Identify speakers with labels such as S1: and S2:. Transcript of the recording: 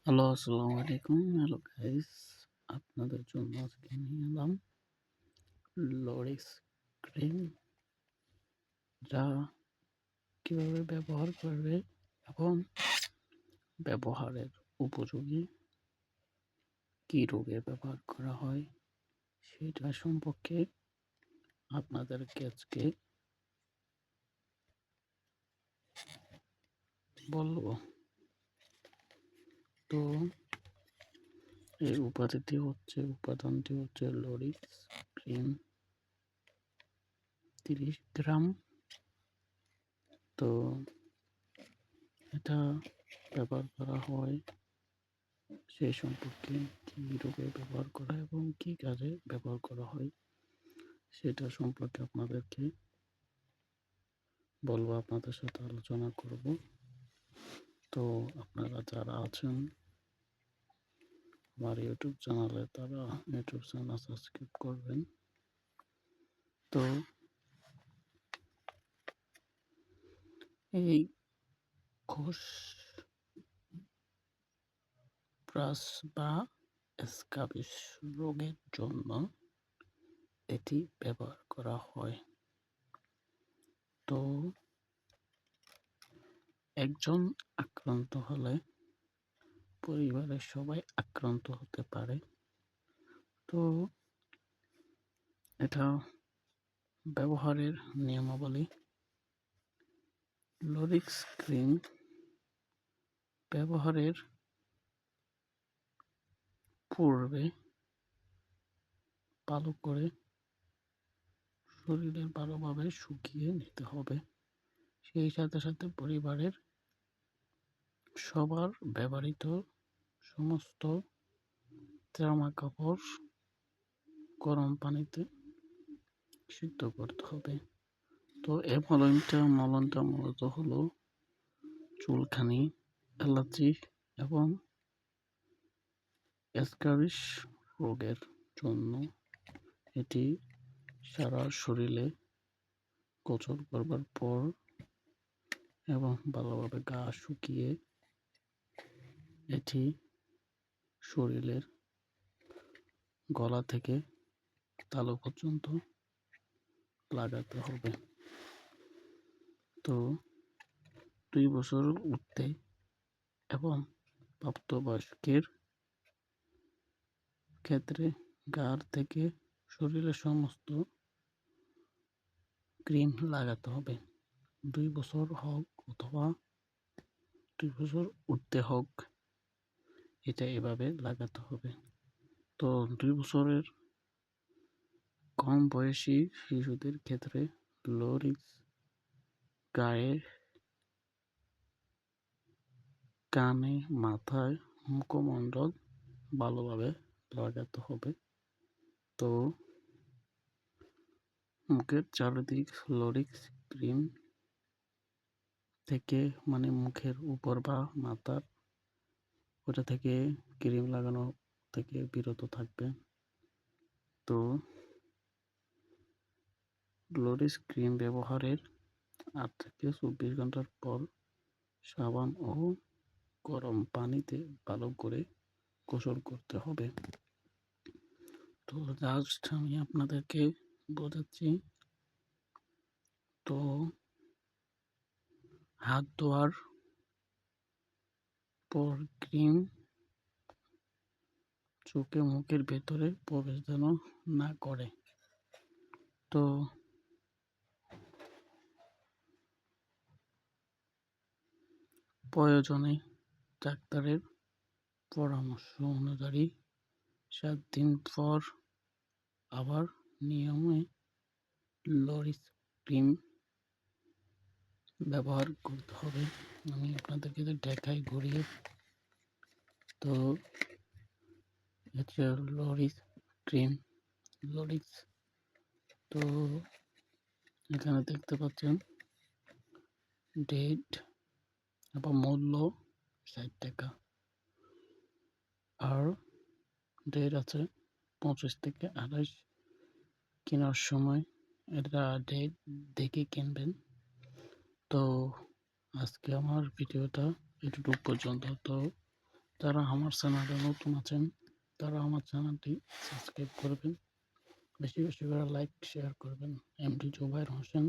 S1: Hello, আসসালামু আলাইকুম। Hello guys, আপনাদের জন্য আজকে নিয়ে এলাম লরিক্স ক্রিম, যা কিভাবে ব্যবহার করবে এবং ব্যবহারের উপযোগী, কি রোগে ব্যবহার করা হয় সেটা সম্পর্কে আপনাদেরকে আজকে বলবো। তো এই উপাদানটি হচ্ছে লরিক্স ক্রিম 30 গ্রাম। তো এটা ব্যবহার করা হয় সেই সম্পর্কে, কি রোগে ব্যবহার করা এবং কি কাজে ব্যবহার করা হয় সেটা সম্পর্কে আপনাদেরকে বলবো, আপনাদের সাথে আলোচনা করব। তো আপনারা যারা আছেন আমার ইউটিউব চ্যানেলে, তারা ইউটিউব চ্যানেল সাবস্ক্রাইব করবেন। তো এই ঘোষ প্রাস বা স্ক্যাবিস রোগের জন্য এটি ব্যবহার করা হয়। তো একজন আক্রান্ত হলে পরিবারের সবাই আক্রান্ত হতে পারে। তো এটা ব্যবহারের নিয়মাবলী: লরিক্স ক্রিম ব্যবহারের পূর্বে ভালো করে শরীরে ভালোভাবে শুকিয়ে নিতে হবে। সেই সাথে সাথে পরিবারের সবার ব্যবহৃত সমস্ত জামা কাপড় গরম পানিতে সিদ্ধ করতে হবে। তো এই মলমটা মূলত হলো চুলকানি, অ্যালার্জি এবং স্ক্যাবিস রোগের জন্য। এটি সারা শরীরে গোসল করবার পর এবং ভালোভাবে গা শুকিয়ে এটি শরীরের গলা থেকে তালু পর্যন্ত লাগাতে হবে। তো 2 বছর ঊর্ধ্বে এবং প্রাপ্তবয়স্কের ক্ষেত্রে ঘাড় থেকে শরীরের সমস্ত ক্রিম লাগাতে হবে। 2 বছর হোক অথবা 2 বছর ঊর্ধ্বে হোক, এটা এভাবে লাগাতে হবে। তো 2 বছরের কম বয়সী শিশুদের ক্ষেত্রে লরিক্স গায়ে, কানে, মাথায়, মুখমণ্ডল ভালোভাবে লাগাতে হবে। তো মুখের চারিদিক লরিক্স ক্রিম থেকে, মানে মুখের উপর বা মাথার ওটা থেকে ক্রিম লাগানো থেকে বিরত থাকবে। তো লরিক্স ক্রিম ব্যবহারের 8 থেকে 24 ঘন্টার পর সাবান ও গরম পানিতে ভালো করে গোসল করতে হবে। তো জাস্ট আমি আপনাদেরকে বোঝাচ্ছি। তো হাত ধোয়ার পর ক্রিম চোখে মুখের ভেতরে প্রবেশ যেন না করে। তো প্রয়োজনে ডাক্তারের পরামর্শ অনুযায়ী 7 দিন পর আবার নিয়মে লরিক্স ক্রিম ব্যবহার করতে হবে। আমি আপনাদেরকে দেখাই ঘুরিয়ে। তো হচ্ছে লরিক্স ক্রিম, লরিক্স। তো এখানে দেখতে পাচ্ছেন ডেট বা মূল্য 60 টাকা, আর ডেট আছে 25 থেকে 28। কেনার সময় এটা ডেট দেখে কিনবেন। তো আজকে আমার ভিডিওটা এতটুকু পর্যন্ত। তো যারা আমার চ্যানেলে নতুন আছেন তারা আমার চ্যানেলটি সাবস্ক্রাইব করবেন, বেশি বেশি করে লাইক শেয়ার করবেন। এমডি জুবায়ের হোসেন